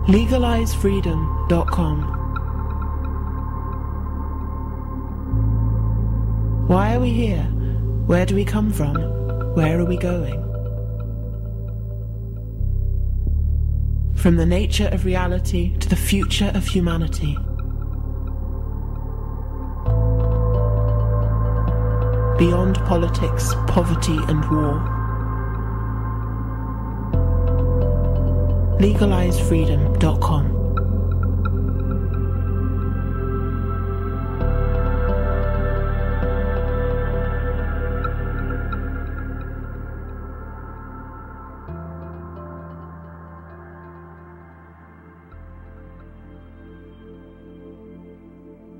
LegalizeFreedom.com. Why are we here? Where do we come from? Where are we going? From the nature of reality to the future of humanity. Beyond politics, poverty and war. LegalizeFreedom.com.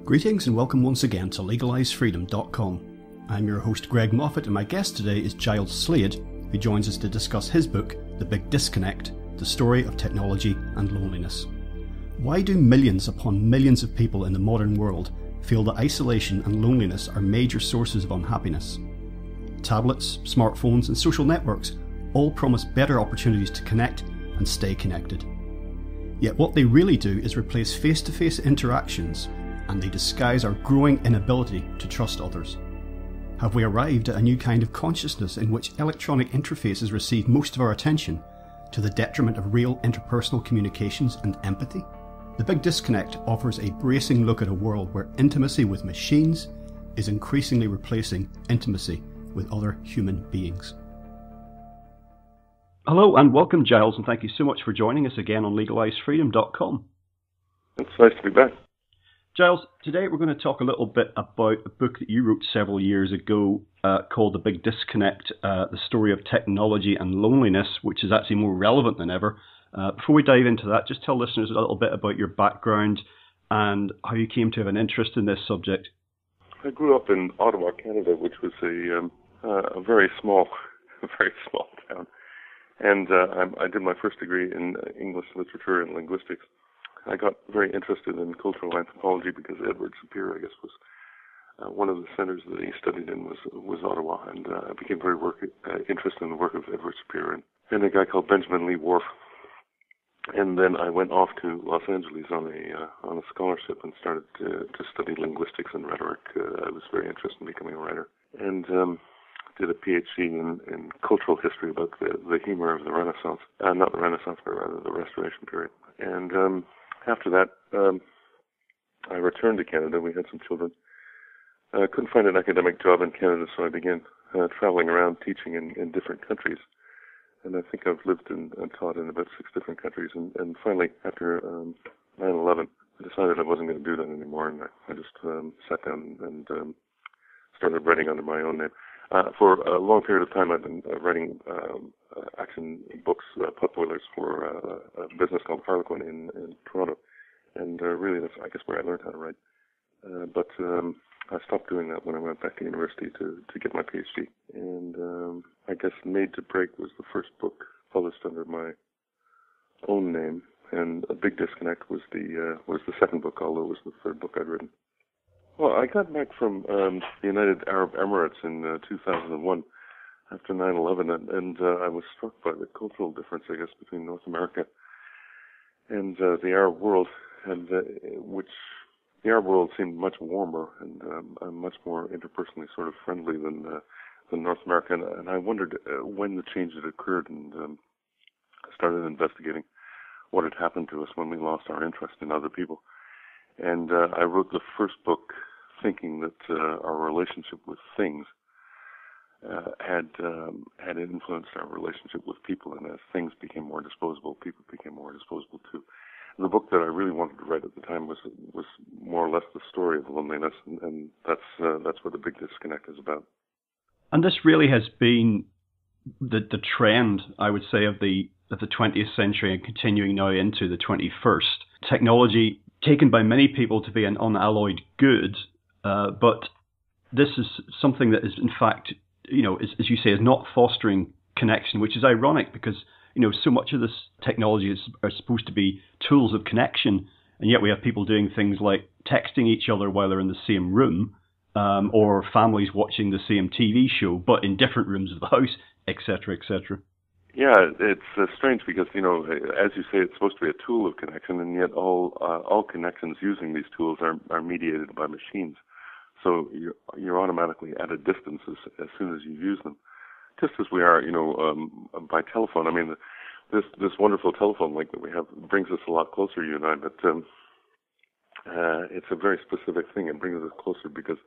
Greetings and welcome once again to LegalizeFreedom.com. I'm your host Greg Moffat, and my guest today is Giles Slade, who joins us to discuss his book, The Big Disconnect, The Story of Technology and Loneliness. Why do millions upon millions of people in the modern world feel that isolation and loneliness are major sources of unhappiness? Tablets, smartphones and social networks all promise better opportunities to connect and stay connected. Yet what they really do is replace face-to-face interactions, and they disguise our growing inability to trust others. Have we arrived at a new kind of consciousness in which electronic interfaces receive most of our attention, to the detriment of real interpersonal communications and empathy? The Big Disconnect offers a bracing look at a world where intimacy with machines is increasingly replacing intimacy with other human beings. Hello and welcome, Giles, and thank you so much for joining us again on LegalizeFreedom.com. It's nice to be back. Giles, today we're going to talk a little bit about a book that you wrote several years ago called The Big Disconnect, The Story of Technology and Loneliness, which is actually more relevant than ever. Before we dive into that, just tell listeners a little bit about your background and how you came to have an interest in this subject. I grew up in Ottawa, Canada, which was a very small town. And I did my first degree in English literature and linguistics. I got very interested in cultural anthropology because Edward Sapir, I guess, was one of the centers that he studied in was Ottawa, and I became very interested in the work of Edward Sapir and a guy called Benjamin Lee Whorf. And then I went off to Los Angeles on a scholarship and started to study linguistics and rhetoric. I was very interested in becoming a writer, and did a PhD in cultural history about the humor of the Renaissance, not the Renaissance, but rather the Restoration period. And after that, I returned to Canada. We had some children. I couldn't find an academic job in Canada, so I began traveling around teaching in different countries. And I think I've lived and taught in about 6 different countries. And finally, after 9/11, I decided I wasn't going to do that anymore, and I just sat down and started writing under my own name. For a long period of time, I've been writing action books, potboilers, for a business called Harlequin in Toronto. And really, that's, I guess, where I learned how to write. But I stopped doing that when I went back to university to get my PhD. And I guess Made to Break was the first book published under my own name. And A Big Disconnect was the second book, although it was the third book I'd written. Well, I got back from the United Arab Emirates in 2001 after 9/11, and I was struck by the cultural difference, I guess, between North America and the Arab world, and which the Arab world seemed much warmer and much more interpersonally sort of friendly than North America. And I wondered when the change had occurred, and started investigating what had happened to us when we lost our interest in other people. And I wrote the first book thinking that our relationship with things had influenced our relationship with people, and as things became more disposable, people became more disposable too. And the book that I really wanted to write at the time was more or less the story of loneliness, and that's what The Big Disconnect is about. And this really has been the trend, I would say, of the 20th century and continuing now into the 21st. Technology taken by many people to be an unalloyed good, but this is something that is, in fact, as you say, is not fostering connection, which is ironic because, so much of this technology are supposed to be tools of connection, and yet we have people doing things like texting each other while they're in the same room, or families watching the same TV show, but in different rooms of the house, etc., etc. Yeah, it's strange because, as you say, it's supposed to be a tool of connection, and yet all connections using these tools are mediated by machines. So you're automatically at a distance as soon as you use them, just as we are, by telephone. I mean, this wonderful telephone link that we have brings us a lot closer, you and I, but it's a very specific thing. It brings us closer because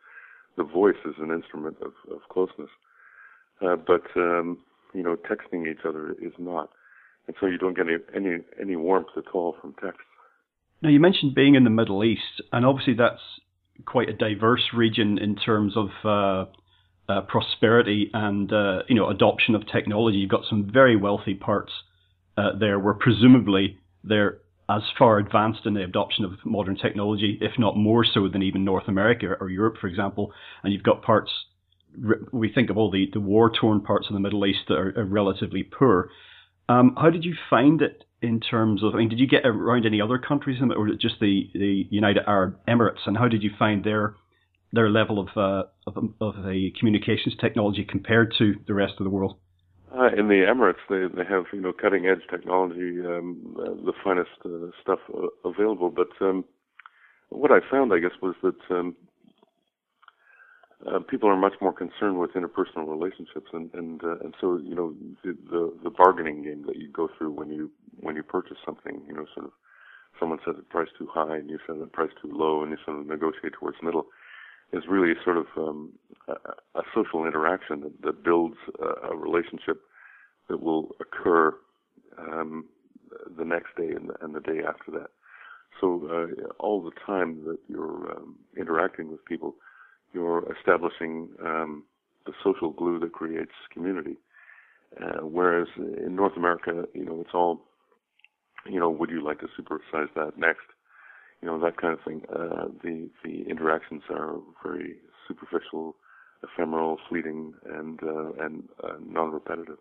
the voice is an instrument of closeness. But texting each other is not. And so you don't get any warmth at all from text. Now, you mentioned being in the Middle East, and obviously that's quite a diverse region in terms of prosperity and, adoption of technology. You've got some very wealthy parts there where presumably they're as far advanced in the adoption of modern technology, if not more so than even North America or Europe, for example. And you've got parts, we think of all the war-torn parts of the Middle East that are relatively poor. How did you find it in terms of, did you get around any other countries, or just the United Arab Emirates, and how did you find their level of the communications technology compared to the rest of the world? In the Emirates, they have cutting-edge technology, the finest stuff available. But what I found, I guess, was that people are much more concerned with interpersonal relationships, and so the bargaining game that you go through when you purchase something, sort of someone says the price too high and you set the price too low, and you sort of negotiate towards middle, is really sort of a social interaction that builds a relationship that will occur the next day and the day after that. So all the time that you're interacting with people, you're establishing the social glue that creates community. Whereas in North America, it's all, would you like to supersize that next? That kind of thing. The interactions are very superficial, ephemeral, fleeting, and non-repetitive.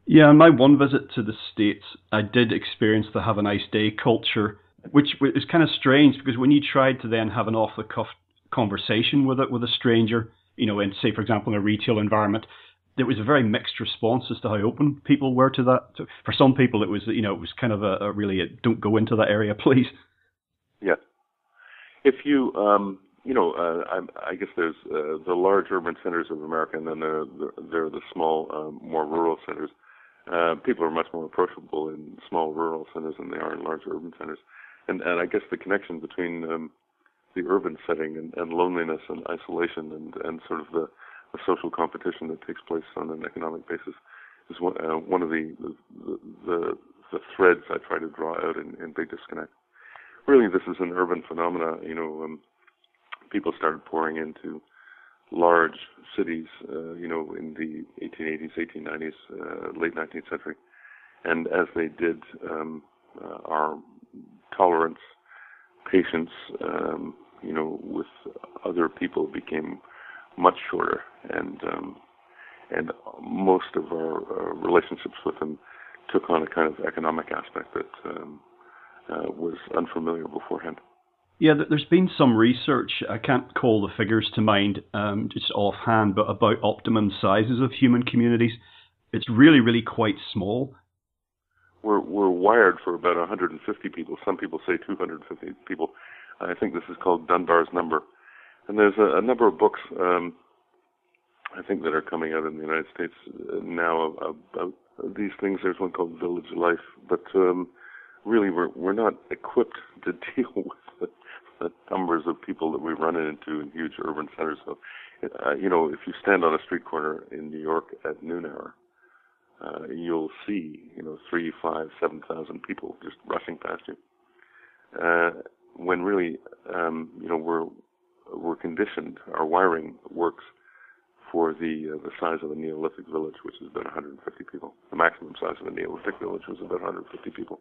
Yeah, on my one visit to the States, I did experience the have a nice day culture, which is kind of strange because when you tried to then have an off-the-cuff conversation with a stranger, in, say, for example, in a retail environment, there was a very mixed response as to how open people were to that. For some people, it was, it was kind of a really, don't go into that area, please. Yeah. If you, I guess there's the large urban centers of America, and then there are the small, more rural centers. People are much more approachable in small rural centers than they are in large urban centers. And I guess the connection between the urban setting and loneliness and isolation and sort of the social competition that takes place on an economic basis is one of the threads I try to draw out in Big Disconnect. Really, this is an urban phenomena. People started pouring into large cities, in the 1880s, 1890s, late 19th century. And as they did, our tolerance, patience, with other people became much shorter, and most of our relationships with them took on a kind of economic aspect that was unfamiliar beforehand. Yeah, there's been some research, I can't call the figures to mind just offhand, but about optimum sizes of human communities. It's really, really quite small. We're wired for about 150 people. Some people say 250 people. I think this is called Dunbar's number. And there's a number of books, I think, that are coming out in the United States now about these things. There's one called Village Life, but really we're not equipped to deal with the numbers of people that we run into in huge urban centers. So, if you stand on a street corner in New York at noon hour, you'll see, 3, 5, 7,000 people just rushing past you. When really, we're conditioned, our wiring works for the size of a Neolithic village, which is about 150 people. The maximum size of a Neolithic village was about 150 people.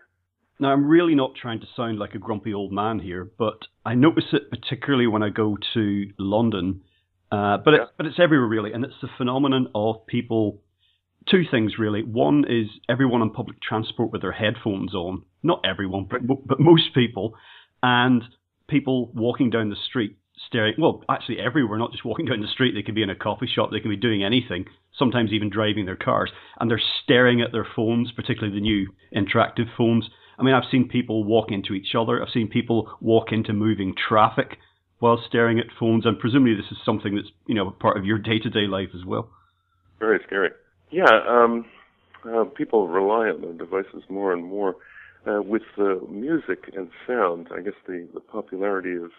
Now, I'm really not trying to sound like a grumpy old man here, but I notice it particularly when I go to London. But it's everywhere, really, and it's the phenomenon of people. Two things, really. One is everyone on public transport with their headphones on. Not everyone, but most people. And people walking down the street staring, well, actually everywhere, not just walking down the street. They could be in a coffee shop, they can be doing anything, sometimes even driving their cars, and they're staring at their phones, particularly the new interactive phones. I mean, I've seen people walk into each other. I've seen people walk into moving traffic while staring at phones, and presumably this is something that's, part of your day-to-day life as well. Very scary. Yeah, people rely on their devices more and more. With music and sound, I guess the popularity of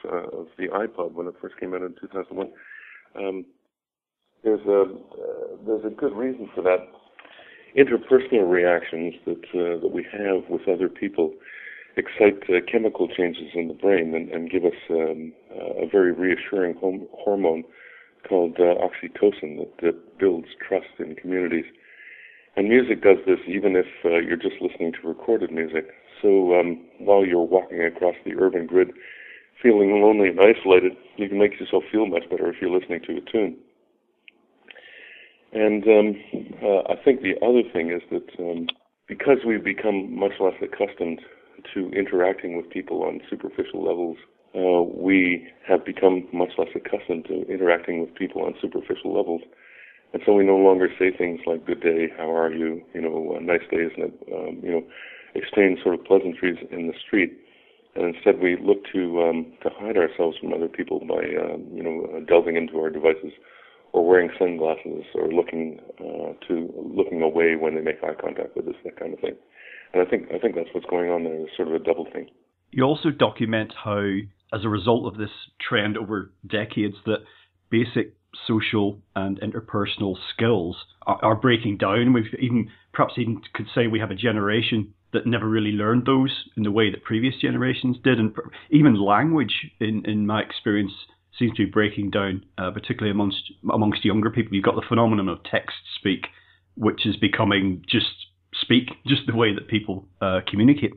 the iPod when it first came out in 2001, there's a good reason for that. Interpersonal reactions that we have with other people excite chemical changes in the brain and give us a very reassuring hormone called oxytocin that builds trust in communities. And music does this even if you're just listening to recorded music. So while you're walking across the urban grid feeling lonely and isolated, you can make yourself feel much better if you're listening to a tune. And I think the other thing is that because we've become much less accustomed to interacting with people on superficial levels, we have become much less accustomed to interacting with people on superficial levels. And so we no longer say things like "good day," "how are you," "nice day, isn't it?" Exchange sort of pleasantries in the street, and instead we look to hide ourselves from other people by delving into our devices, or wearing sunglasses, or looking away when they make eye contact with us, that kind of thing. And I think that's what's going on there. It's sort of a double thing. You also document how, as a result of this trend over decades, that basic social and interpersonal skills are breaking down. We've perhaps could say we have a generation that never really learned those in the way that previous generations did, and even language, in my experience, seems to be breaking down, particularly amongst younger people. You've got the phenomenon of text speak, which is becoming just the way that people communicate.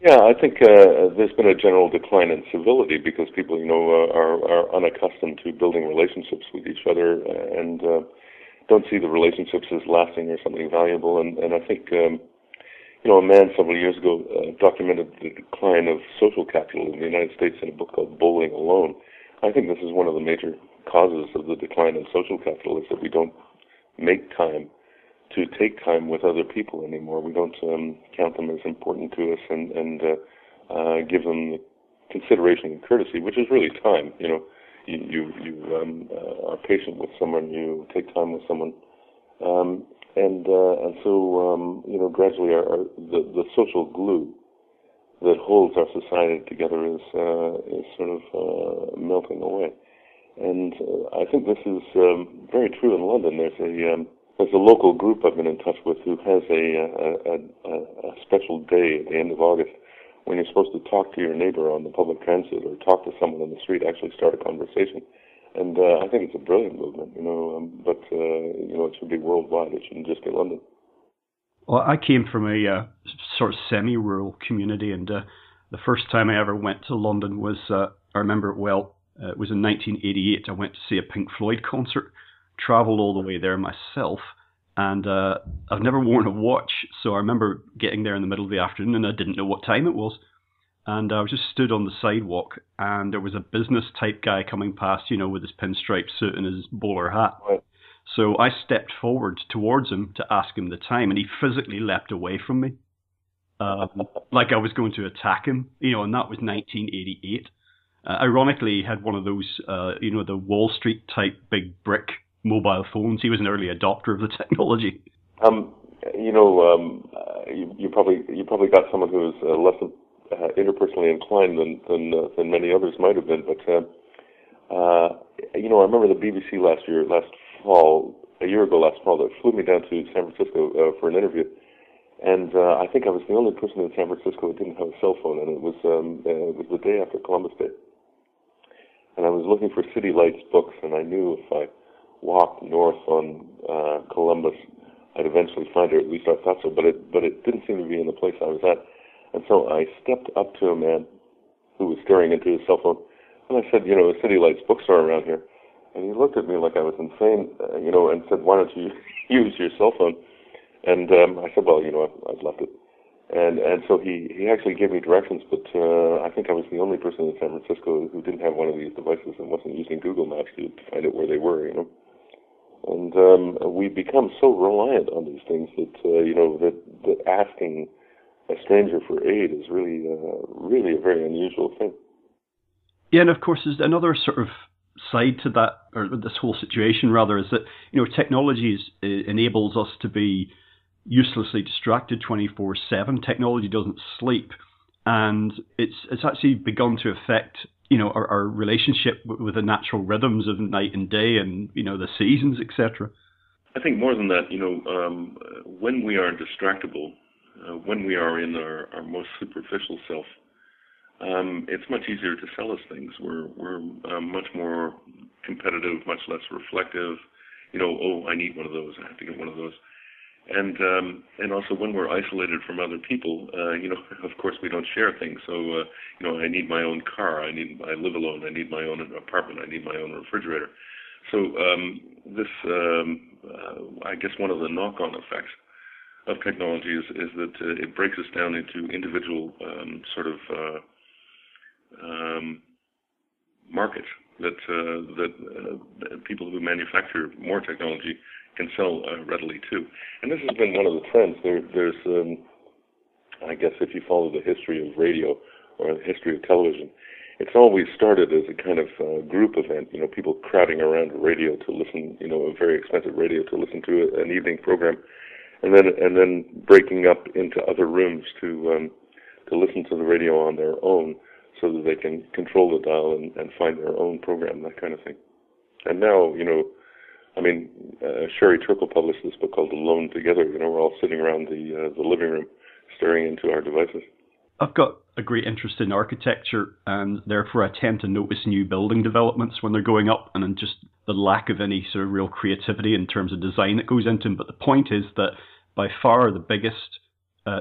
Yeah, I think there's been a general decline in civility because people, are unaccustomed to building relationships with each other and don't see the relationships as lasting or something valuable. And I think, a man several years ago documented the decline of social capital in the United States in a book called Bowling Alone. I think this is one of the major causes of the decline in social capital, is that we don't make time to take time with other people anymore. We don't count them as important to us and give them the consideration and courtesy, which is really time. You are patient with someone, you take time with someone, and so gradually the social glue that holds our society together is sort of melting away. And I think this is very true in London. There's a local group I've been in touch with who has a special day at the end of August when you're supposed to talk to your neighbor on the public transit or talk to someone on the street, actually start a conversation. And I think it's a brilliant movement, but it should be worldwide. It shouldn't just be London. Well, I came from a sort of semi-rural community, and the first time I ever went to London was, I remember it well, it was in 1988. I went to see a Pink Floyd concert, travelled all the way there myself, and I've never worn a watch, so I remember getting there in the middle of the afternoon, and I didn't know what time it was. And I was just stood on the sidewalk, and there was a business-type guy coming past, with his pinstripe suit and his bowler hat. Right. So I stepped forward towards him to ask him the time, and he physically leapt away from me, like I was going to attack him, and that was 1988. Ironically, he had one of those, the Wall Street type big brick mobile phones. He was an early adopter of the technology. You probably got someone who was less interpersonally inclined than many others might have been. But I remember the BBC last year, last fall, that flew me down to San Francisco for an interview, and I think I was the only person in San Francisco who didn't have a cell phone, and it was the day after Columbus Day, and I was looking for City Lights books, and I knew if I walked north on Columbus, I'd eventually find her. At least I thought so, but it didn't seem to be in the place I was at. And so I stepped up to a man who was staring into his cell phone, and I said, City Lights bookstore around here. And he looked at me like I was insane, and said, "Why don't you use your cell phone?" And I said, "Well, I've left it." And so he actually gave me directions, but I think I was the only person in San Francisco who didn't have one of these devices and wasn't using Google Maps to find out where they were, you know. And we become so reliant on these things that that asking a stranger for aid is really a very unusual thing. Yeah, and of course, there's another sort of side to that, or this whole situation rather, is that technology enables us to be uselessly distracted 24/7. Technology doesn't sleep, and it's actually begun to affect our relationship with the natural rhythms of night and day, and the seasons, etc. I think more than that, when we are distractible, when we are in our most superficial self, it's much easier to sell us things. We're much more competitive, much less reflective. Oh, I need one of those. I have to get one of those. And also when we're isolated from other people, of course we don't share things. So, I need my own car. I live alone. I need my own apartment. I need my own refrigerator. So I guess one of the knock-on effects of technology is that it breaks us down into individual markets that people who manufacture more technology can sell readily too. And this has been one of the trends. There's I guess if you follow the history of radio or the history of television, it's always started as a kind of group event, people crowding around a radio to listen, a very expensive radio to listen to an evening program, and then breaking up into other rooms to listen to the radio on their own so that they can control the dial and find their own program, that kind of thing. And now, Sherry Turkle published this book called Alone Together. We're all sitting around the living room staring into our devices. I've got a great interest in architecture, and therefore I tend to notice new building developments when they're going up, and just the lack of any sort of real creativity in terms of design that goes into them. But the point is that by far the biggest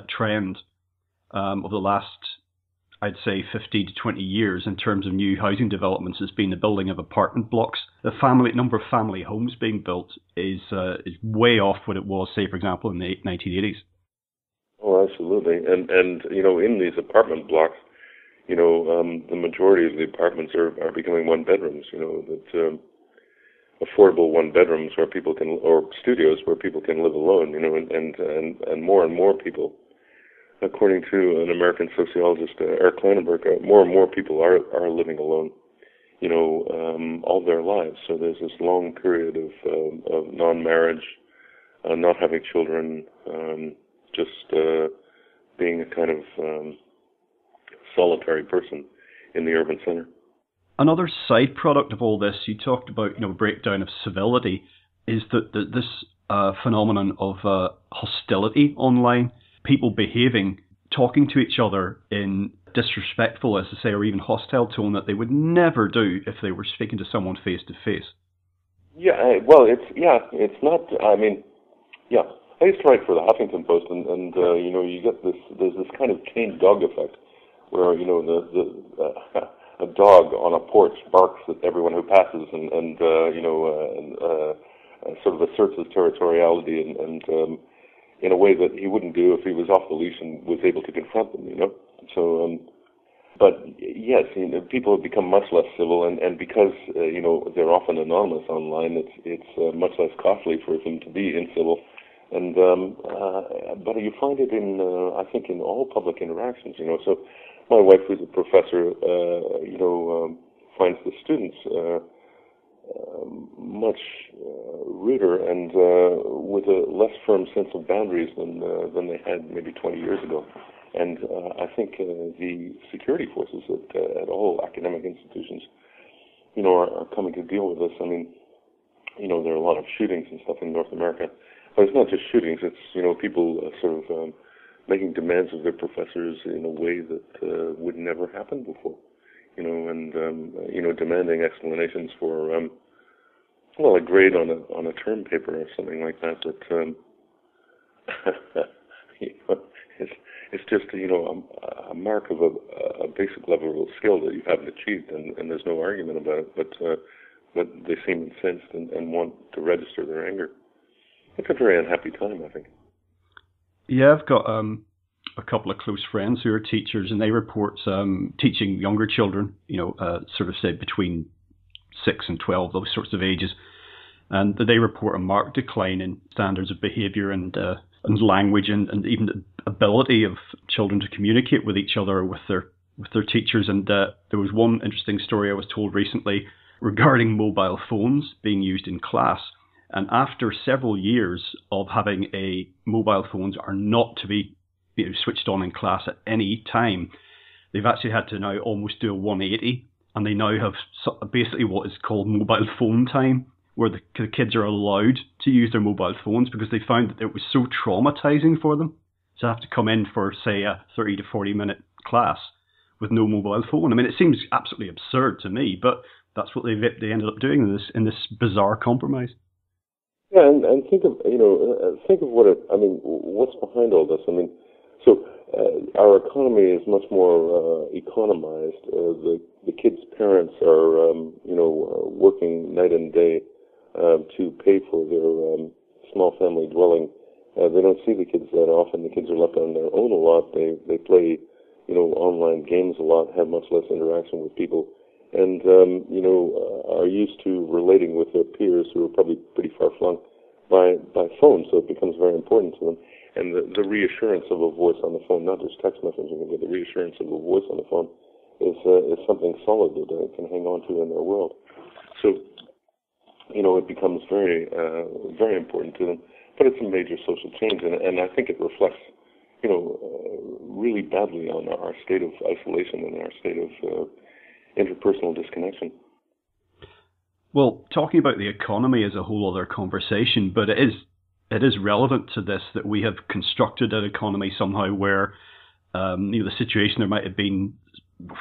trend of the last, I'd say, 15 to 20 years in terms of new housing developments has been the building of apartment blocks. The number of family homes being built is way off what it was, say, for example, in the 1980s. Oh, absolutely. And in these apartment blocks, the majority of the apartments are becoming one bedrooms. Affordable one bedrooms where people can, or studios where people can live alone. And more people. According to an American sociologist, Eric Klinenberg, more and more people are living alone, all their lives. So there's this long period of non-marriage, not having children, just being a kind of solitary person in the urban center. Another side product of all this, you talked about, breakdown of civility, is that this phenomenon of hostility online. People behaving, talking to each other in disrespectful, as I say, or even hostile tone that they would never do if they were speaking to someone face to face. Yeah, it's not. I used to write for the Huffington Post, and you get there's this kind of chained dog effect, where a dog on a porch barks at everyone who passes, and sort of asserts his territoriality and in a way that he wouldn't do if he was off the leash and was able to confront them, So, but yes, people have become much less civil, and because they're often anonymous online, it's much less costly for them to be incivil. And but you find it in I think in all public interactions, So, my wife, who's a professor, finds the students much ruder and with a less firm sense of boundaries than they had maybe 20 years ago. And I think the security forces at all academic institutions, are coming to deal with this. I mean, there are a lot of shootings and stuff in North America, but it's not just shootings. It's people sort of making demands of their professors in a way that would never happen before. And demanding explanations for a grade on a term paper or something like that. It's just a mark of a basic level of skill that you haven't achieved, and there's no argument about it. But they seem incensed and want to register their anger. It's a very unhappy time, I think. Yeah, I've got a couple of close friends who are teachers, and they report teaching younger children, sort of say between 6 and 12, those sorts of ages, and they report a marked decline in standards of behaviour and language and even the ability of children to communicate with each other, with their teachers. And there was one interesting story I was told recently regarding mobile phones being used in class. And after several years of having mobile phones are not to be switched on in class at any time, they've actually had to now almost do a 180, and they now have basically what is called mobile phone time, where the kids are allowed to use their mobile phones because they found that it was so traumatizing for them to have to come in for, say, a 30 to 40 minute class with no mobile phone. I mean, it seems absolutely absurd to me, but that's what they ended up doing in this bizarre compromise. Yeah, and think of what's behind all this. I mean, so our economy is much more economized. The kids' parents are working night and day to pay for their small family dwelling. They don't see the kids that often. The kids are left on their own a lot. They play online games a lot, have much less interaction with people, and are used to relating with their peers who are probably pretty far flung by phone. So it becomes very important to them. And the reassurance of a voice on the phone, not just text messaging, but the reassurance of a voice on the phone is something solid that they can hang on to in their world. So, it becomes very, very important to them. But it's a major social change, and I think it reflects, really badly on our state of isolation and our state of interpersonal disconnection. Well, talking about the economy is a whole other conversation, but it is relevant to this that we have constructed an economy somehow where, the situation there might have been,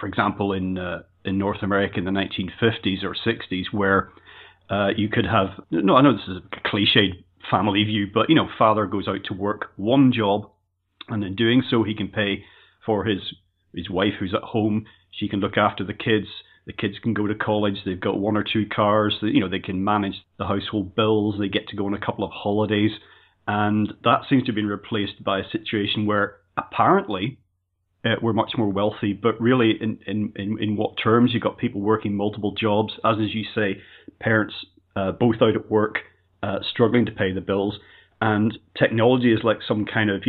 for example, in North America in the 1950s or 60s, where you could have, I know this is a cliched family view, but, father goes out to work one job, and in doing so, he can pay for his wife who's at home. She can look after the kids. The kids can go to college. They've got 1 or 2 cars. They can manage the household bills. They get to go on a couple of holidays. And that seems to have been replaced by a situation where apparently we're much more wealthy, but really in what terms? You've got people working multiple jobs, as you say, parents both out at work, struggling to pay the bills. And technology is like some kind of,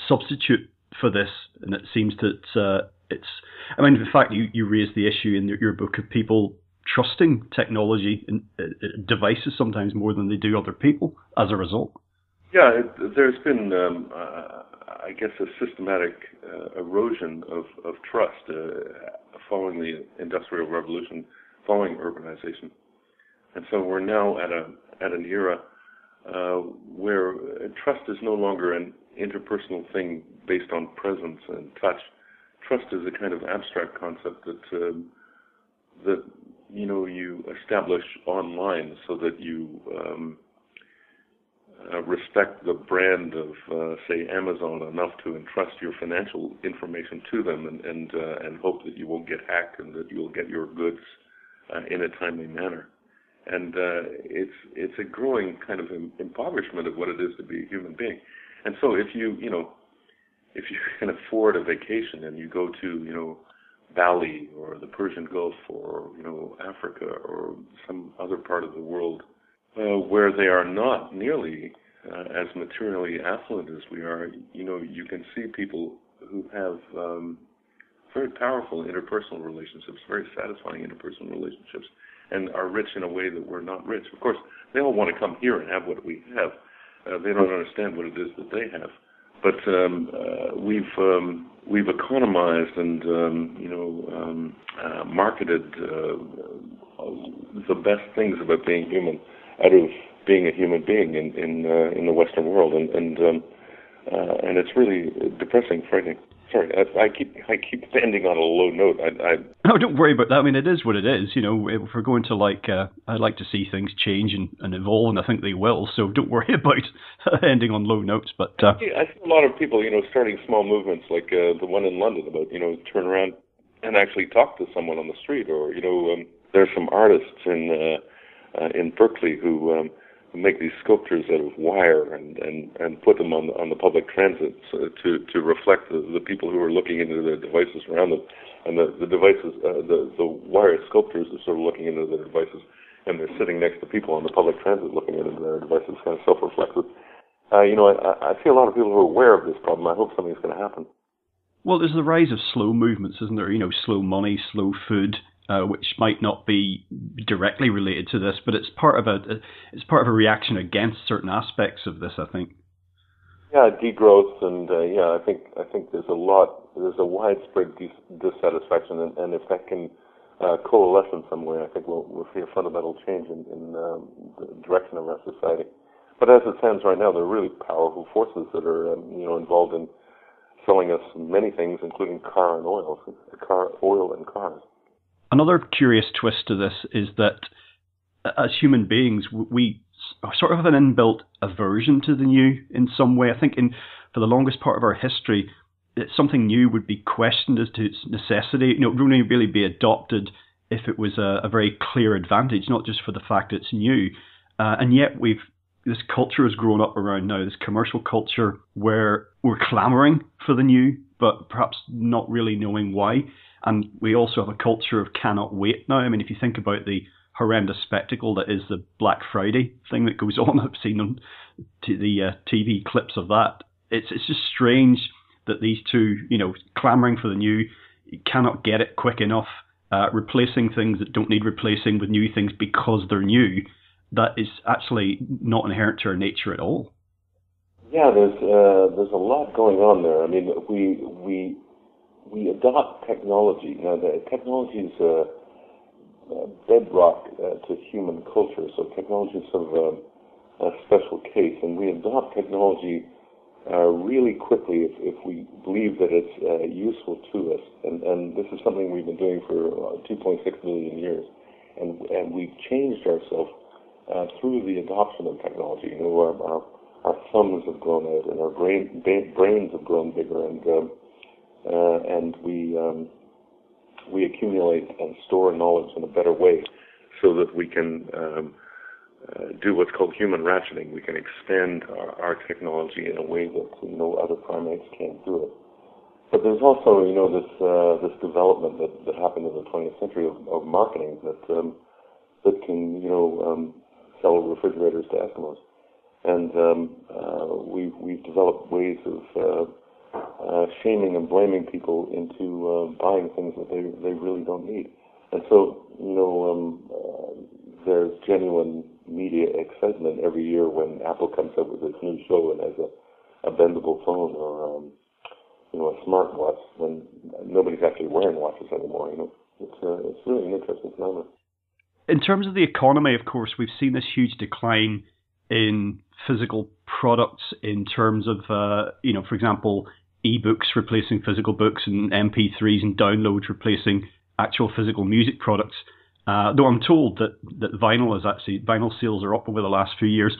substitute for this. And it seems that in fact, you raised the issue in your book of people trusting technology and devices sometimes more than they do other people as a result. Yeah, there's been, I guess, a systematic erosion of trust following the Industrial Revolution, following urbanization. And so we're now at an era where trust is no longer an interpersonal thing based on presence and touch. Trust is a kind of abstract concept that you establish online so that you respect the brand of, say, Amazon enough to entrust your financial information to them and hope that you won't get hacked and that you'll get your goods in a timely manner. And it's a growing kind of impoverishment of what it is to be a human being. And so if you can afford a vacation and you go to, Bali or the Persian Gulf or, Africa or some other part of the world where they are not nearly as materially affluent as we are, you can see people who have very powerful interpersonal relationships, very satisfying interpersonal relationships, and are rich in a way that we're not rich. Of course, they all want to come here and have what we have. They don't understand what it is that they have. But we've economized and marketed the best things about being human out of being a human being in the Western world, and it's really depressing, frightening. Sorry, I keep ending on a low note. No, don't worry about that. I mean, it is what it is. If we're going to I'd like to see things change and evolve, and I think they will. So don't worry about ending on low notes. But I see a lot of people, starting small movements like the one in London about, turn around and actually talk to someone on the street, or there's some artists in Berkeley who make these sculptures out of wire and put them on the public transit to reflect the people who are looking into their devices around them. And the devices, the wire sculptures are sort of looking into their devices, and they're sitting next to people on the public transit looking into their devices, kind of self-reflective. I see a lot of people who are aware of this problem. I hope something's going to happen. Well, there's the rise of slow movements, isn't there? Slow money, slow food, which might not be directly related to this, but it's part of a reaction against certain aspects of this, I think. Yeah, degrowth, and I think there's a widespread dissatisfaction, and if that can coalesce in some way, I think we'll see a fundamental change in the direction of our society. But as it stands right now, there are really powerful forces that are involved in selling us many things, including oil and cars. Another curious twist to this is that as human beings, we sort of have an inbuilt aversion to the new in some way. I think for the longest part of our history, something new would be questioned as to its necessity. It would only really be adopted if it was a very clear advantage, not just for the fact it's new. And yet this culture has grown up around now, this commercial culture where we're clamoring for the new, but perhaps not really knowing why. And we also have a culture of cannot wait now. I mean, if you think about the horrendous spectacle that is the Black Friday thing that goes on, I've seen on the TV clips of that. It's just strange that these two, clamoring for the new, cannot get it quick enough, replacing things that don't need replacing with new things because they're new. That is actually not inherent to our nature at all. Yeah, there's a lot going on there. I mean, we adopt technology. Now, the technology is a bedrock to human culture, so technology is sort of a special case, and we adopt technology really quickly if we believe that it's useful to us. And this is something we've been doing for 2.6 million years, and we've changed ourselves through the adoption of technology. Our thumbs have grown out, and our brains have grown bigger, and we accumulate and store knowledge in a better way, so that we can do what's called human ratcheting. We can expand our technology in a way that other primates can't do it. But there's also this development that happened in the 20th century of marketing that can sell refrigerators to Eskimos, and we've developed ways of shaming and blaming people into buying things that they really don't need. And so there's genuine media excitement every year when Apple comes up with its new show and has a bendable phone or a smartwatch, when nobody's actually wearing watches anymore. It's really an interesting phenomenon. In terms of the economy, of course, we've seen this huge decline in physical products in terms of, for example, e-books replacing physical books and MP3s and downloads replacing actual physical music products. Though I'm told that vinyl sales are up over the last few years.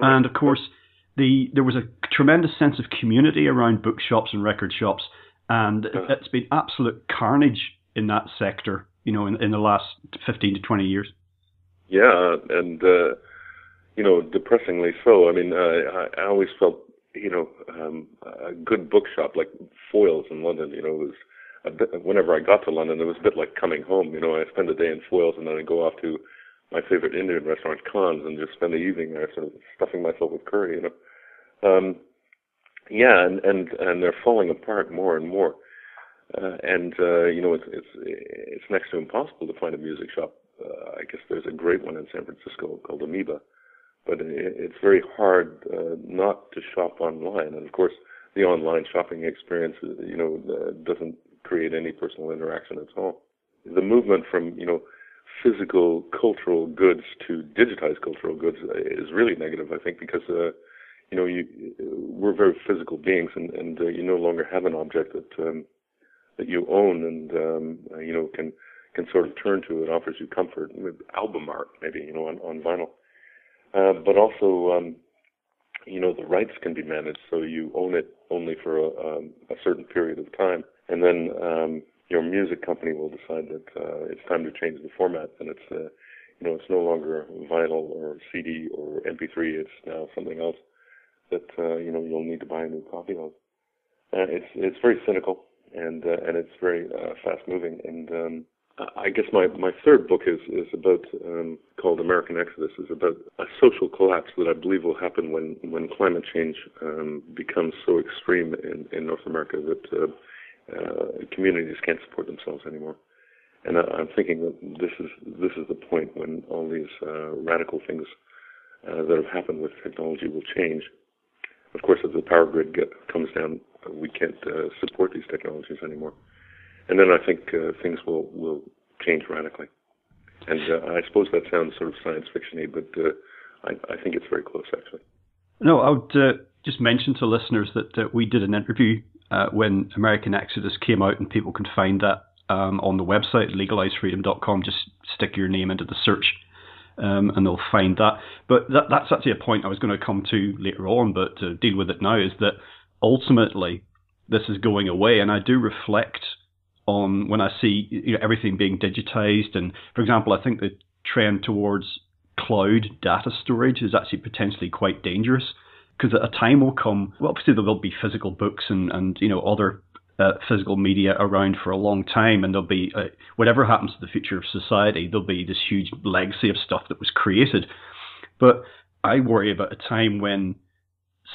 And of course, there was a tremendous sense of community around bookshops and record shops, and it's been absolute carnage in that sector, in the last 15 to 20 years. Yeah, and depressingly so. I mean, I always felt, a good bookshop like Foyle's in London, was a bit, whenever I got to London, it was a bit like coming home. I spend a day in Foyle's and then I go off to my favorite Indian restaurant, Khan's, and just spend the evening there sort of stuffing myself with curry, and they're falling apart more and more. It's next to impossible to find a music shop. I guess there's a great one in San Francisco called Amoeba, but it's very hard not to shop online. And of course, the online shopping experience, doesn't create any personal interaction at all. The movement from, physical cultural goods to digitized cultural goods is really negative, I think, because we're very physical beings, and you no longer have an object that you own and can sort of turn to. It offers you comfort. Album art, maybe, on vinyl. But also, the rights can be managed, so you own it only for a certain period of time, and then your music company will decide that it's time to change the format, and it's it's no longer vinyl or CD or MP3. It's now something else that you'll need to buy a new copy of. It's very cynical and it's very fast moving. And I guess my third book is about called American Exodus, is about a social collapse that I believe will happen when climate change becomes so extreme in North America that communities can't support themselves anymore. And I'm thinking that this is the point when all these radical things that have happened with technology will change. Of course, if the power grid comes down, we can't support these technologies anymore. And then I think things will change radically. And I suppose that sounds sort of science fiction-y, but I think it's very close, actually. No, I would just mention to listeners that we did an interview when American Exodus came out, and people can find that on the website, legalizefreedom.com. Just stick your name into the search and they'll find that. But that's actually a point I was going to come to later on, but to deal with it now is that ultimately this is going away. And I do reflect on when I see everything being digitized. And for example, I think the trend towards cloud data storage is actually potentially quite dangerous, because at a time will come, well, obviously there will be physical books and other physical media around for a long time, and there'll be whatever happens to the future of society, there'll be this huge legacy of stuff that was created. But I worry about a time when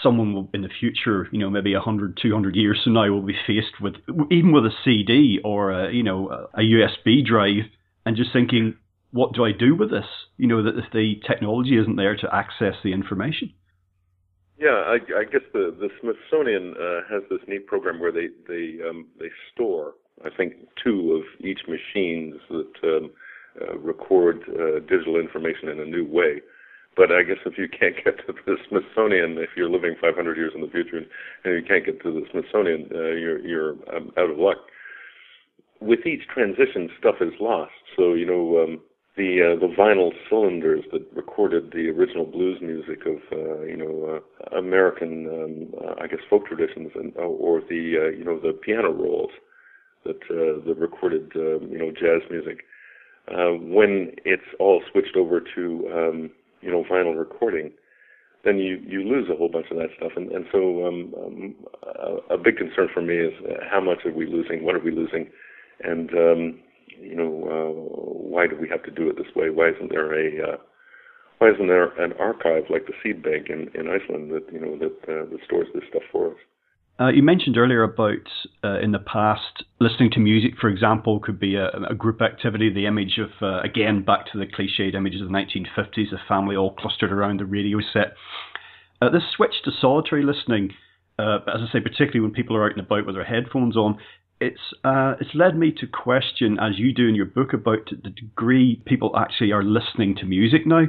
someone will, in the future, maybe 100, 200 years from now, will be faced with, even with a CD or a USB drive, and just thinking, what do I do with this? That if the technology isn't there to access the information. Yeah, I guess the Smithsonian has this neat program where they store, I think, 2 of each machines that record digital information in a new way. But I guess if you can't get to the Smithsonian, if you're living 500 years in the future and you can't get to the Smithsonian, you're out of luck. With each transition, stuff is lost. So the vinyl cylinders that recorded the original blues music of American I guess folk traditions, or the piano rolls that recorded jazz music. When it's all switched over to vinyl recording, then you lose a whole bunch of that stuff, and so a big concern for me is how much are we losing, what are we losing, and why do we have to do it this way? Why isn't there an archive like the Seed Bank in Iceland that stores this stuff for us? You mentioned earlier about in the past listening to music, for example, could be a group activity. The image of again back to the cliched images of the 1950s, a family all clustered around the radio set. This switch to solitary listening, as I say, particularly when people are out and about with their headphones on, it's led me to question, as you do in your book, about the degree people actually are listening to music now.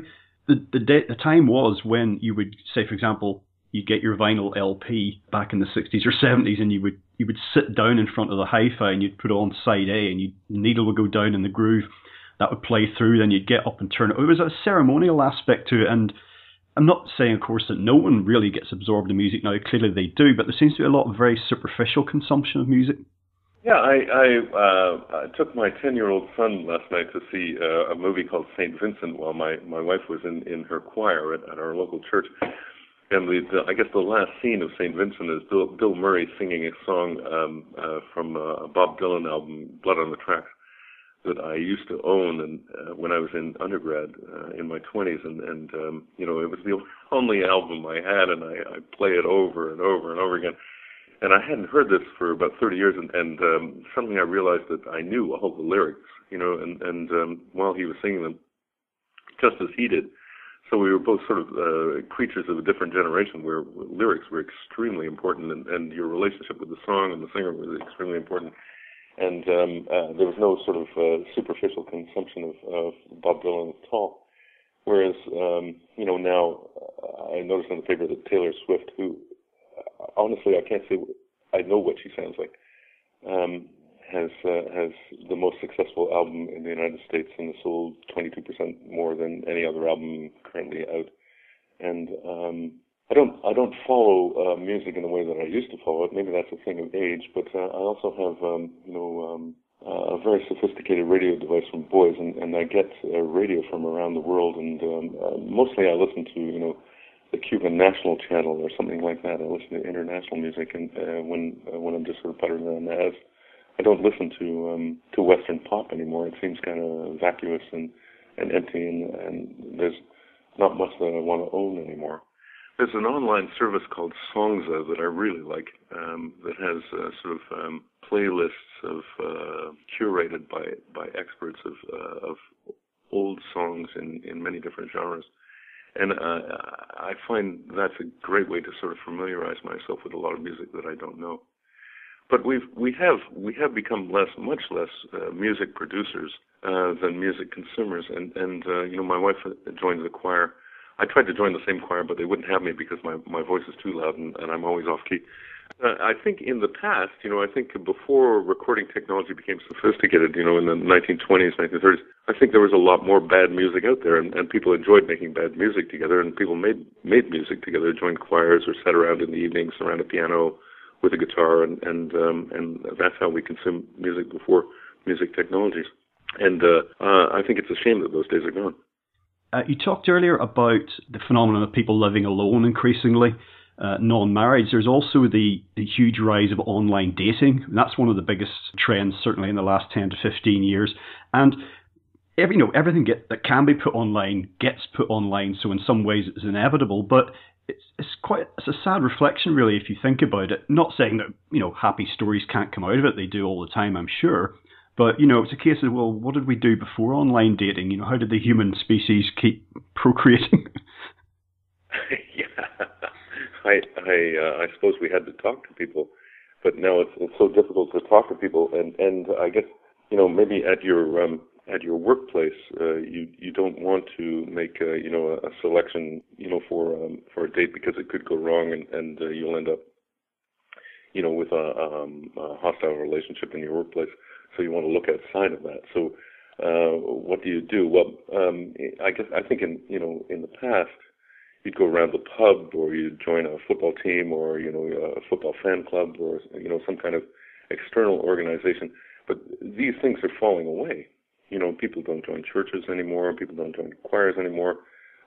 The time was when you would say, for example, you get your vinyl LP back in the 60s or 70s, and you would sit down in front of the hi-fi and you'd put on side A, and the needle would go down in the groove. That would play through, then you'd get up and turn it. It was a ceremonial aspect to it, and I'm not saying, of course, that no one really gets absorbed in music now. Clearly they do, but there seems to be a lot of very superficial consumption of music. Yeah, I took my 10-year-old son last night to see a movie called St. Vincent while my wife was in her choir at our local church. And I guess the last scene of St. Vincent is Bill Murray singing a song from a Bob Dylan album, Blood on the Tracks, that I used to own and when I was in undergrad in my 20s. And it was the only album I had, and I play it over and over and over again. And I hadn't heard this for about 30 years, and suddenly I realized that I knew all the lyrics, and while he was singing them, just as he did. So we were both sort of creatures of a different generation where lyrics were extremely important, and your relationship with the song and the singer was extremely important. And there was no sort of superficial consumption of Bob Dylan at all. Whereas, now I noticed in the paper that Taylor Swift, who honestly I can't say I know what she sounds like, has the most successful album in the United States and has sold 22% more than any other album currently out. And I don't follow music in the way that I used to follow it. Maybe that's a thing of age, but I also have a very sophisticated radio device from Boys, and I get radio from around the world, and mostly I listen to, the Cuban National Channel or something like that. I listen to international music, and when I'm just sort of puttering around the house, I don't listen to Western pop anymore. It seems kind of vacuous and empty, and there's not much that I want to own anymore. There's an online service called Songza that I really like, that has sort of playlists of curated by experts of old songs in many different genres, and I find that's a great way to sort of familiarize myself with a lot of music that I don't know. But we have become much less music producers than music consumers, and my wife joined the choir. I tried to join the same choir, but they wouldn't have me because my voice is too loud and I'm always off key. I think in the past, I think before recording technology became sophisticated, in the 1920s, 1930s, I think there was a lot more bad music out there, and people enjoyed making bad music together, and people made music together, joined choirs or sat around in the evenings around a piano with a guitar, and that's how we consumed music before music technologies. And I think it's a shame that those days are gone. You talked earlier about the phenomenon of people living alone increasingly, non-marriage. There's also the huge rise of online dating. That's one of the biggest trends, certainly in the last 10 to 15 years. And everything that can be put online gets put online, so in some ways it's inevitable. But it's a sad reflection, really, if you think about it. Not saying that happy stories can't come out of it; they do all the time, I'm sure. But it's a case of, well, what did we do before online dating? How did the human species keep procreating? Yeah, I suppose we had to talk to people, but now it's so difficult to talk to people, and I guess maybe at your workplace you don't want to make a selection for a date because it could go wrong, and you'll end up with a hostile relationship in your workplace. So you want to look outside of that. So what do you do? Well, I think in the past you'd go around the pub, or you'd join a football team, or a football fan club, or some kind of external organization. But these things are falling away. People don't join churches anymore. People don't join choirs anymore.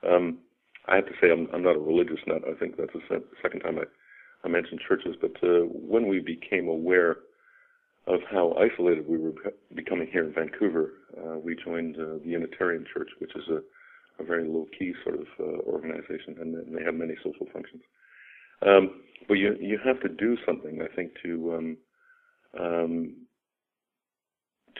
I have to say I'm not a religious nut. I think that's the second time I mentioned churches. But when we became aware of how isolated we were becoming here in Vancouver, we joined the Unitarian Church, which is a very low-key sort of organization, and they have many social functions. But you have to do something, I think, to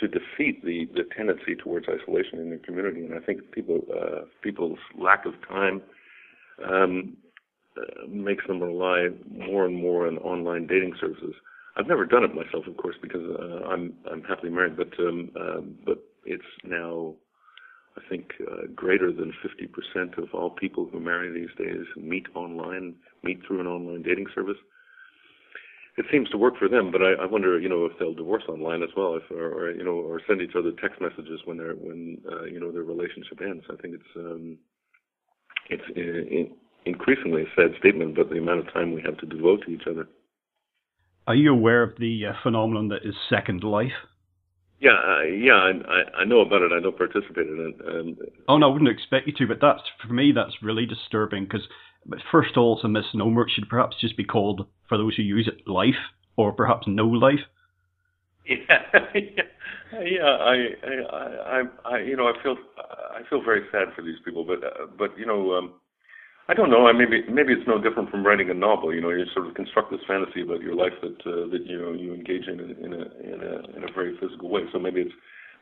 defeat the tendency towards isolation in the community. And I think people's lack of time makes them rely more and more on online dating services. I've never done it myself, of course, because I'm happily married, but it's now, I think, greater than 50% of all people who marry these days meet through an online dating service. It seems to work for them, but I wonder, if they'll divorce online as well, or send each other text messages when their relationship ends. I think it's increasingly a sad statement about the amount of time we have to devote to each other. Are you aware of the phenomenon that is Second Life? Yeah, I know about it. I don't participate in it. Oh no, I wouldn't expect you to, but for me that's really disturbing, because first of all, it's a misnomer. It should perhaps just be called, for those who use it, life, or perhaps no life. Yeah. I feel very sad for these people, but I don't know. Maybe it's no different from writing a novel. You sort of construct this fantasy about your life that you engage in a very physical way. So maybe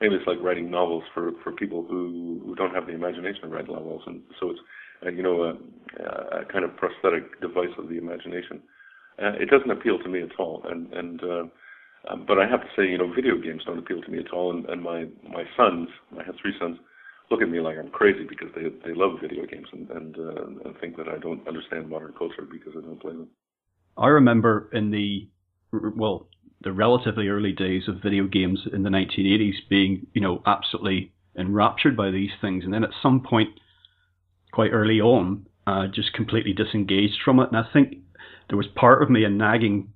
it's like writing novels for people who don't have the imagination to write novels, and so it's a kind of prosthetic device of the imagination. It doesn't appeal to me at all, but I have to say, video games don't appeal to me at all. And my sons, I have 3 sons, look at me like I'm crazy because they love video games and think that I don't understand modern culture because I don't play them. I remember in the relatively early days of video games in the 1980s being, absolutely enraptured by these things, and then at some point, quite early on, just completely disengaged from it. And I think there was part of me, a nagging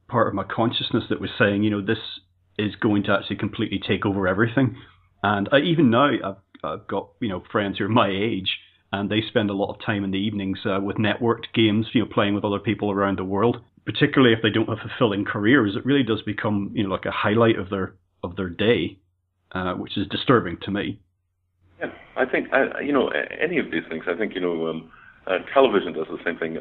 part of my consciousness, that was saying, this is going to actually completely take over everything. And even now, I've got friends who are my age, and they spend a lot of time in the evenings with networked games, playing with other people around the world. Particularly if they don't have fulfilling careers, it really does become like a highlight of their day, which is disturbing to me. Yeah, I think any of these things. I think television does the same thing.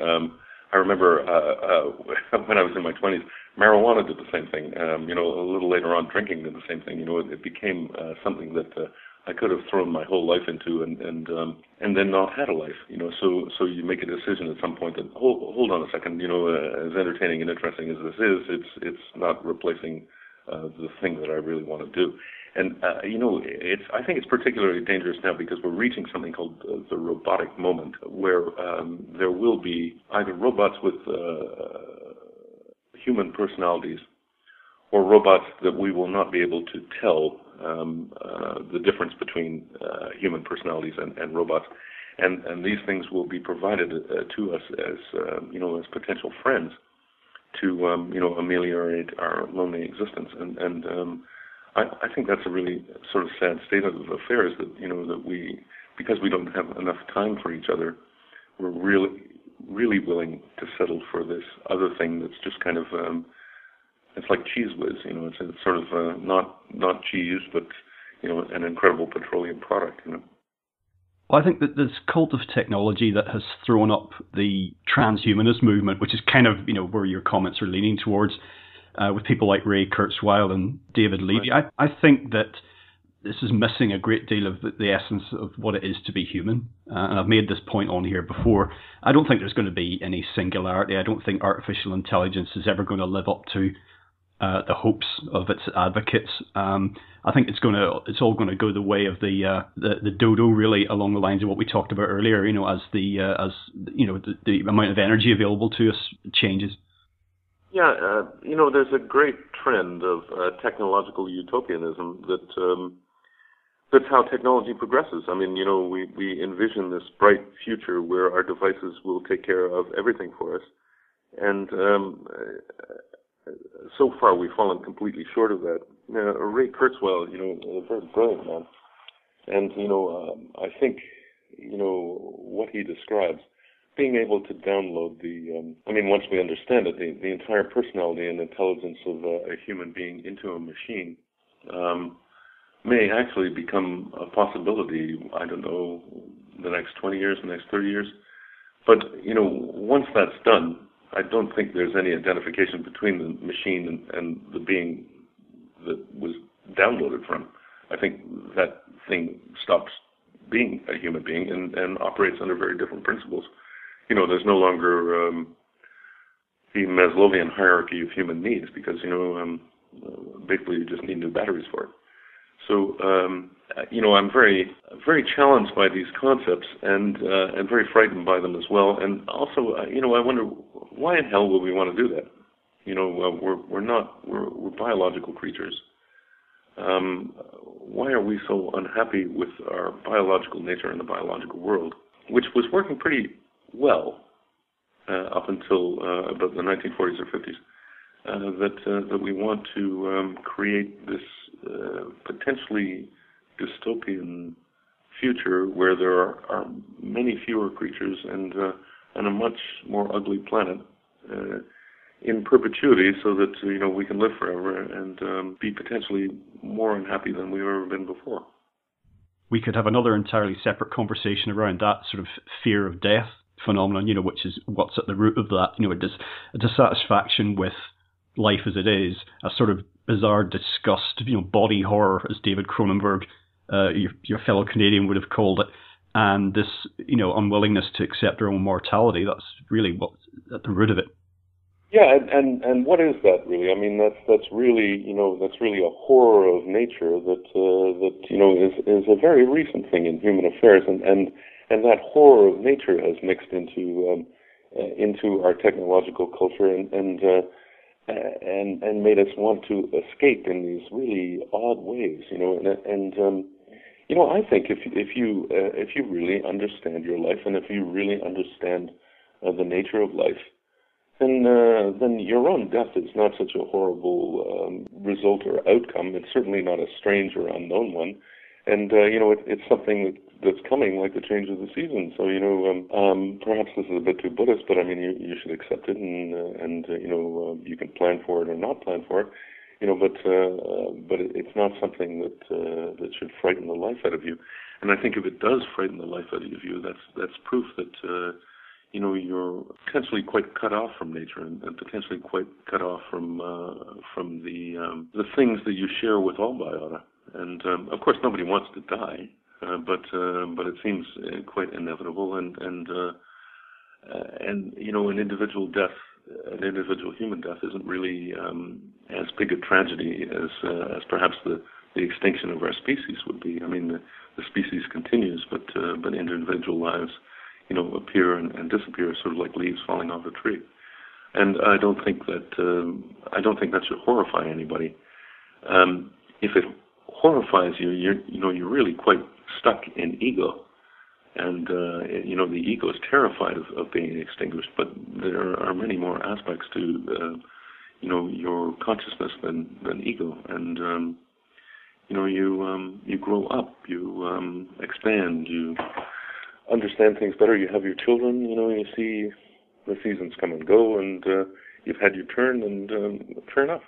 I remember when I was in my 20s, marijuana did the same thing. A little later on, drinking did the same thing. It became something that I could have thrown my whole life into and then not had a life. So you make a decision at some point that hold on a second. As entertaining and interesting as this is, it's not replacing the thing that I really want to do. And I think it's particularly dangerous now because we're reaching something called the robotic moment, where there will be either robots with human personalities, or robots that we will not be able to tell the difference between human personalities and robots, and these things will be provided to us as potential friends to ameliorate our lonely existence, and I think that's a really sort of sad state of affairs that that we, because we don't have enough time for each other, we're really willing to settle for this other thing that's just kind of it's like cheese whiz, it's sort of not cheese, but an incredible petroleum product, Well, I think that this cult of technology that has thrown up the transhumanist movement, which is kind of where your comments are leaning towards, with people like Ray Kurzweil and David Levy, right. I think that this is missing a great deal of the essence of what it is to be human. And I've made this point on here before. I don't think there's going to be any singularity. I don't think artificial intelligence is ever going to live up to the hopes of its advocates. I think it's all going to go the way of the dodo, really, along the lines of what we talked about earlier. As the amount of energy available to us changes. Yeah, there's a great trend of technological utopianism that's how technology progresses. I mean, we envision this bright future where our devices will take care of everything for us, and so far we've fallen completely short of that. Ray Kurzweil, a very brilliant man, and I think what he describes, being able to download once we understand it, the entire personality and intelligence of a human being into a machine may actually become a possibility, I don't know, the next 20 years, the next 30 years. But, once that's done, I don't think there's any identification between the machine and the being that was downloaded from. I think that thing stops being a human being and operates under very different principles. There's no longer the Maslowian hierarchy of human needs because, basically you just need new batteries for it. So, I'm very, very challenged by these concepts and very frightened by them as well. And also, I wonder, why in hell would we want to do that? We're biological creatures. Why are we so unhappy with our biological nature in the biological world, which was working pretty well up until about the 1940s or 50s, that we want to create this potentially dystopian future where there are many fewer creatures and a much more ugly planet in perpetuity, so that we can live forever and be potentially more unhappy than we've ever been before. We could have another entirely separate conversation around that sort of fear of death phenomenon, which is what's at the root of that, a dissatisfaction with life as it is, a sort of bizarre disgust, body horror, as David Cronenberg, your fellow Canadian, would have called it, and this, unwillingness to accept our own mortality. That's really what's at the root of it. Yeah, and what is that really? I mean, that's really a horror of nature that is a very recent thing in human affairs, and that horror of nature has mixed into our technological culture and made us want to escape in these really odd ways, I think if you really understand your life and if you really understand the nature of life, then your own death is not such a horrible result or outcome. It's certainly not a strange or unknown one. And, it's something that's coming, like the change of the season. So, perhaps this is a bit too Buddhist, but I mean, you should accept it, and you can plan for it or not plan for it, but it's not something that should frighten the life out of you. And I think if it does frighten the life out of you, that's proof that, you're potentially quite cut off from nature and potentially quite cut off from the things that you share with all biota. And of course, nobody wants to die, but it seems quite inevitable. And an individual death, an individual human death, isn't really as big a tragedy as perhaps the extinction of our species would be. I mean, the species continues, but individual lives, appear and disappear, sort of like leaves falling off a tree. And I don't think that should horrify anybody. If it horrifies you, you're really quite stuck in ego, and the ego is terrified of being extinguished. But there are many more aspects to your consciousness than ego, and you grow up, you expand, you understand things better. You have your children, you see the seasons come and go, and you've had your turn, and fair enough.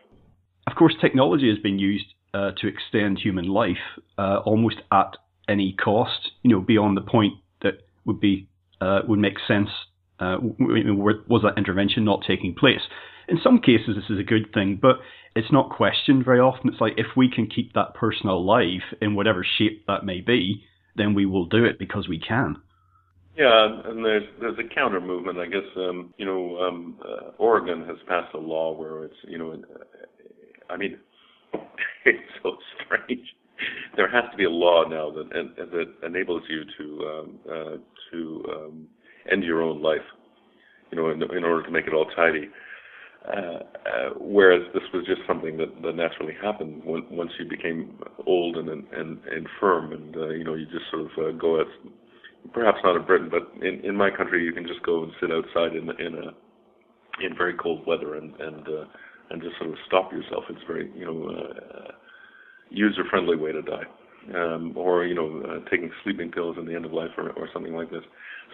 Of course, technology has been used to extend human life almost at any cost, beyond the point that would make sense. Was that intervention not taking place? In some cases, this is a good thing, but it's not questioned very often. It's like, if we can keep that person alive in whatever shape that may be, then we will do it because we can. Yeah, and there's a counter movement. I guess Oregon has passed a law where it's it's so strange. There has to be a law now that enables you to end your own life, in order to make it all tidy. Whereas this was just something that naturally happened once you became old and infirm, and you just sort of go out. Perhaps not in Britain, but in my country, you can just go and sit outside in very cold weather and just sort of stop yourself. It's very user-friendly way to die, or taking sleeping pills in the end of life or something like this.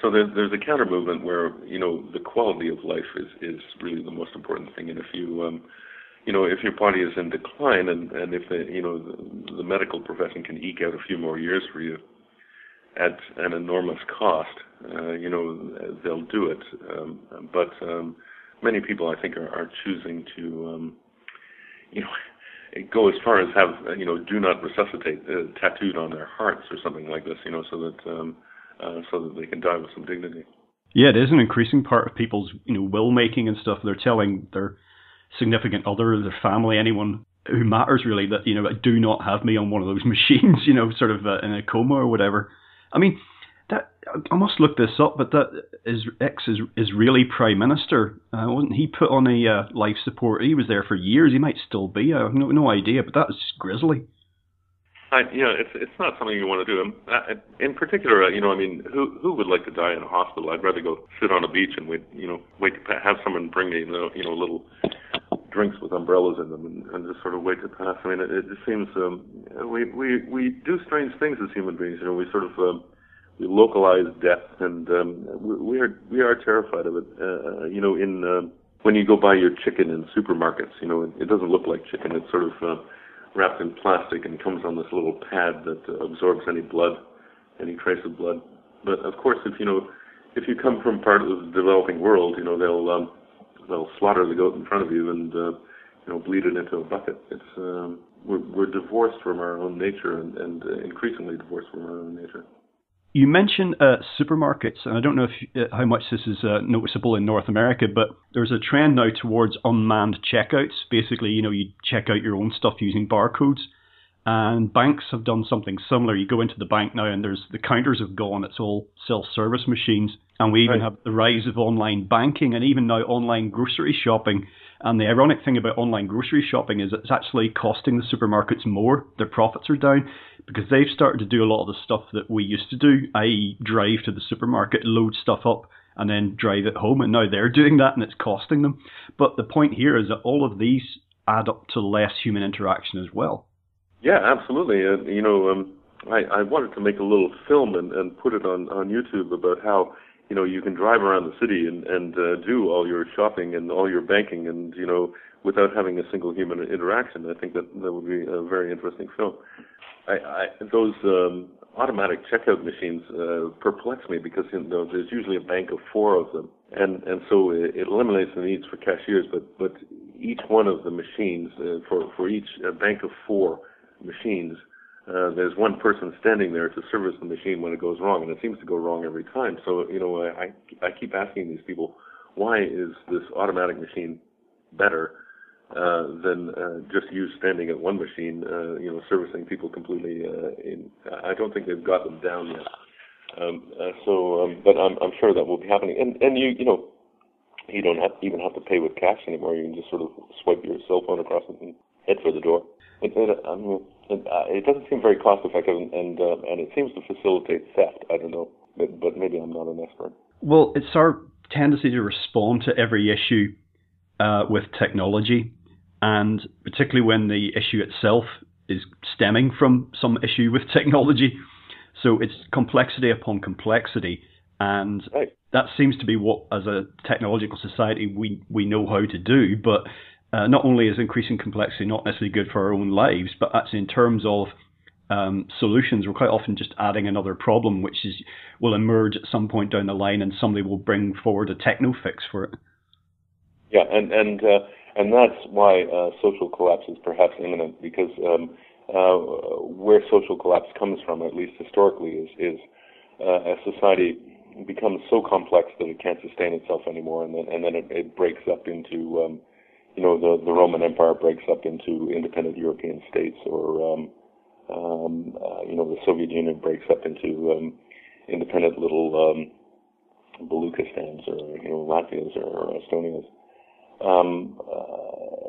So there's a counter movement where the quality of life is really the most important thing. And if if your body is in decline, and if the medical profession can eke out a few more years for you at an enormous cost, they'll do it. But many people, I think, are choosing to, go as far as have, do not resuscitate tattooed on their hearts or something like this, so that they can die with some dignity. Yeah, it is an increasing part of people's, will making and stuff. They're telling their significant other, their family, anyone who matters really, that do not have me on one of those machines, sort of in a coma or whatever. I mean, that I must look this up, but that Israeli Prime Minister, wasn't he put on a life support? He was there for years. He might still be. I have no idea, but that's grisly. It's not something you want to do. In particular, who would like to die in a hospital? I'd rather go sit on a beach and wait to have someone bring me, little drinks with umbrellas in them, and just sort of wait to pass. I mean, it just seems we do strange things as human beings. We sort of we localize death, and we are terrified of it. When you go buy your chicken in supermarkets, it doesn't look like chicken. It's sort of wrapped in plastic and comes on this little pad that absorbs any trace of blood. But of course, if you come from part of the developing world, they'll slaughter the goat in front of you and bleed it into a bucket. It's we're divorced from our own nature, and increasingly divorced from our own nature. You mentioned supermarkets, and I don't know how much this is noticeable in North America, but there's a trend now towards unmanned checkouts. Basically, you check out your own stuff using barcodes, and banks have done something similar. You go into the bank now, and the counters have gone. It's all self-service machines, and we even have the rise of online banking, and even now online grocery shopping. And the ironic thing about online grocery shopping is it's actually costing the supermarkets more. Their profits are down because they've started to do a lot of the stuff that we used to do, i.e. drive to the supermarket, load stuff up, and then drive it home. And now they're doing that and it's costing them. But the point here is that all of these add up to less human interaction as well. Yeah, absolutely. I wanted to make a little film and put it on YouTube about how, you can drive around the city and do all your shopping and all your banking and, without having a single human interaction. I think that would be a very interesting film. Those automatic checkout machines perplex me because there's usually a bank of 4 of them, and so it eliminates the needs for cashiers. But each one of the machines for each bank of 4 machines, there's one person standing there to service the machine when it goes wrong, and it seems to go wrong every time. So I keep asking these people, why is this automatic machine better than just you standing at one machine, servicing people completely. I don't think they've got them down yet. But I'm sure that will be happening. And you don't even have to pay with cash anymore. You can just sort of swipe your cell phone across it and head for the door. It doesn't seem very cost effective, and it seems to facilitate theft. I don't know, but maybe I'm not an expert. Well, it's our tendency to respond to every issue with technology, and particularly when the issue itself is stemming from some issue with technology. So it's complexity upon complexity, and right. That seems to be what, as a technological society, we know how to do. But not only is increasing complexity not necessarily good for our own lives, but actually in terms of solutions, we're quite often just adding another problem, which will emerge at some point down the line, and somebody will bring forward a techno fix for it. Yeah, and that's why social collapse is perhaps imminent, because where social collapse comes from, at least historically, is a society becomes so complex that it can't sustain itself anymore, and then it breaks up into, the Roman Empire breaks up into independent European states, or the Soviet Union breaks up into independent little Baluchistans, or Latvias, or Estonias.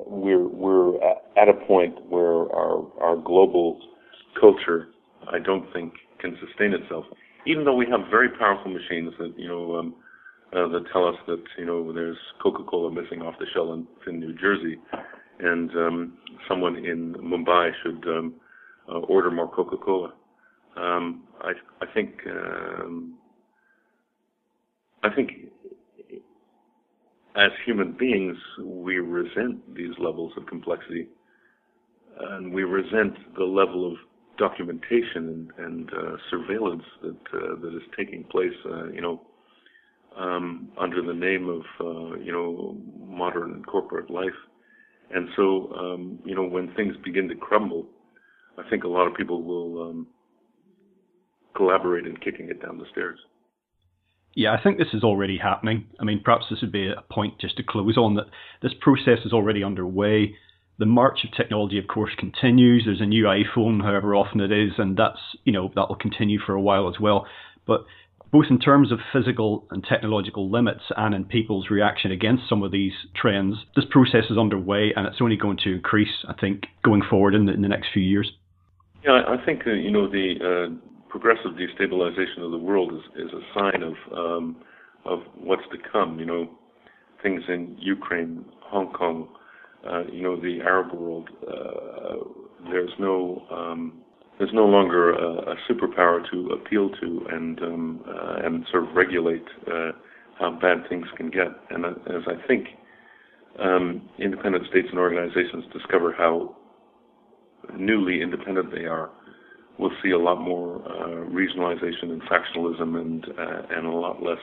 We're at a point where our global culture, I don't think, can sustain itself. Even though we have very powerful machines that that tell us that there's Coca-Cola missing off the shelf in New Jersey, and someone in Mumbai should order more Coca-Cola. I think as human beings, we resent these levels of complexity, and we resent the level of documentation and surveillance that is taking place, under the name of modern corporate life. And so, when things begin to crumble, I think a lot of people will collaborate in kicking it down the stairs. Yeah, I think this is already happening. I mean, perhaps this would be a point just to close on, that this process is already underway. The march of technology, of course, continues. There's a new iPhone, however often it is, and that will continue for a while as well. But both in terms of physical and technological limits and in people's reaction against some of these trends, this process is underway, and it's only going to increase, I think, going forward in the next few years. Yeah, I think the progressive destabilization of the world is a sign of what's to come. Things in Ukraine, Hong Kong, the Arab world. There's no longer a superpower to appeal to and sort of regulate how bad things can get. And as I think independent states and organizations discover how newly independent they are, we'll see a lot more regionalization and factionalism and a lot less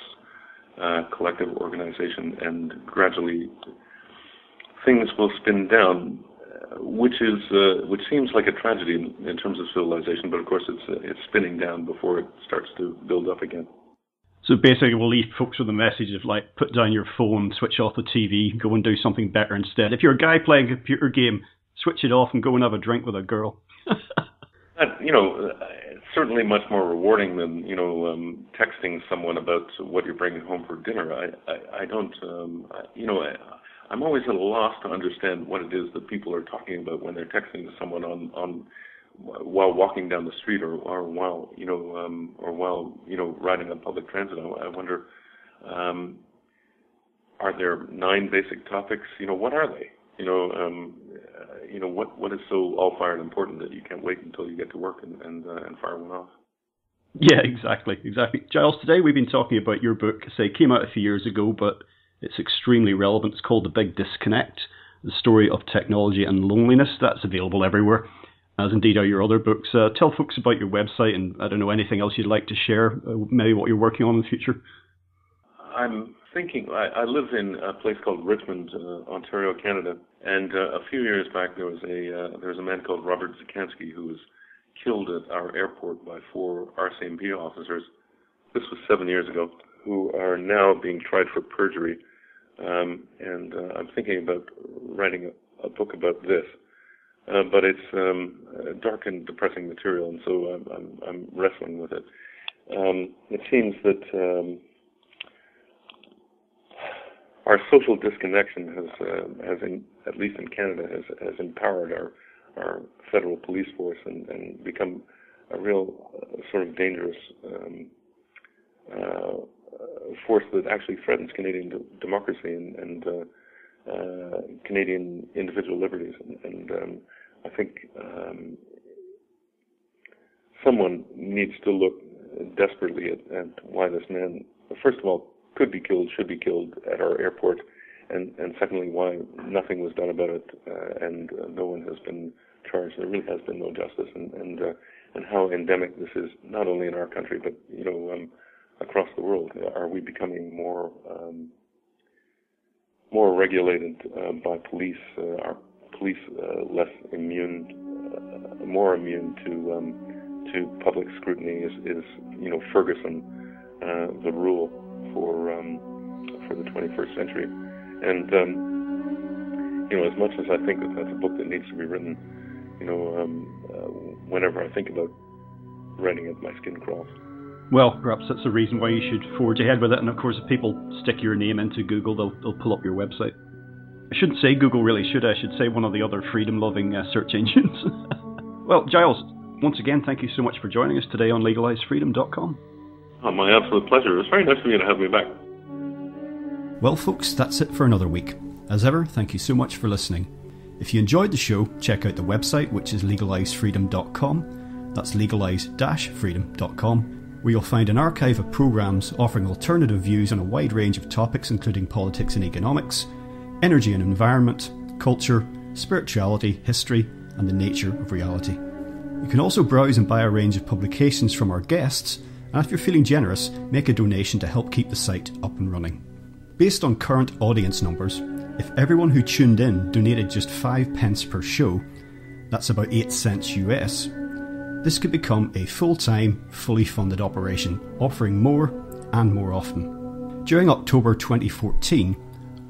collective organization, and gradually things will spin down, which seems like a tragedy in terms of civilization, but of course it's spinning down before it starts to build up again. So basically we'll leave folks with a message of, like, put down your phone, switch off the TV, go and do something better instead. If you're a guy playing a computer game, switch it off and go and have a drink with a girl. It's certainly much more rewarding than texting someone about what you're bringing home for dinner. I don't I'm always at a loss to understand what it is that people are talking about when they're texting to someone on while walking down the street or while riding on public transit. I wonder Are there 9 basic topics? What are they? What is so all fired important that you can't wait until you get to work and fire one off? Yeah, exactly. Giles, today we've been talking about your book. It came out a few years ago, but it's extremely relevant. It's called The Big Disconnect, The Story of Technology and Loneliness. That's available everywhere, as indeed are your other books. Tell folks about your website and, I don't know, anything else you'd like to share, maybe what you're working on in the future. I'm thinking, I live in a place called Richmond, Ontario, Canada, and a few years back there was a man called Robert Zikansky who was killed at our airport by 4 RCMP officers. This was 7 years ago, who are now being tried for perjury. And I'm thinking about writing a book about this. But it's dark and depressing material, and so I'm wrestling with it. It seems that our social disconnection has at least in Canada, has empowered our federal police force and become a real sort of dangerous force that actually threatens Canadian democracy and Canadian individual liberties. And I think someone needs to look desperately at why this man, first of all, could be killed, should be killed at our airport, and secondly, why nothing was done about it, and no one has been charged. There really has been no justice, and how endemic this is, not only in our country, but across the world. Are we becoming more regulated by police? Are police less immune, more immune to public scrutiny? Is Ferguson the rule for the 21st century? And as much as I think that that's a book that needs to be written, whenever I think about writing it, my skin crawls. Well, perhaps that's the reason why you should forge ahead with it. And of course, if people stick your name into Google, they'll pull up your website. I shouldn't say Google, really, should I? I should say one of the other freedom-loving search engines. Well, Giles, once again, thank you so much for joining us today on legalizefreedom.com. Oh, my absolute pleasure. It was very nice of you to have me back. Well, folks, that's it for another week. As ever, thank you so much for listening. If you enjoyed the show, check out the website, which is legalizefreedom.com. That's legalize-freedom.com, where you'll find an archive of programs offering alternative views on a wide range of topics, including politics and economics, energy and environment, culture, spirituality, history, and the nature of reality. You can also browse and buy a range of publications from our guests, and if you're feeling generous, make a donation to help keep the site up and running. Based on current audience numbers, if everyone who tuned in donated just 5 pence per show, that's about 8 cents US, this could become a full-time, fully funded operation, offering more and more often. During October 2014,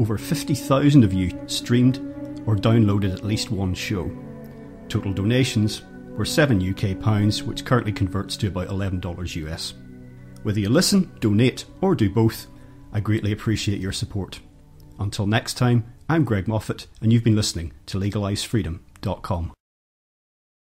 over 50,000 of you streamed or downloaded at least one show. Total donations were £7 UK, which currently converts to about $11 US. Whether you listen, donate, or do both, I greatly appreciate your support. Until next time, I'm Greg Moffat, and you've been listening to legalizefreedom.com.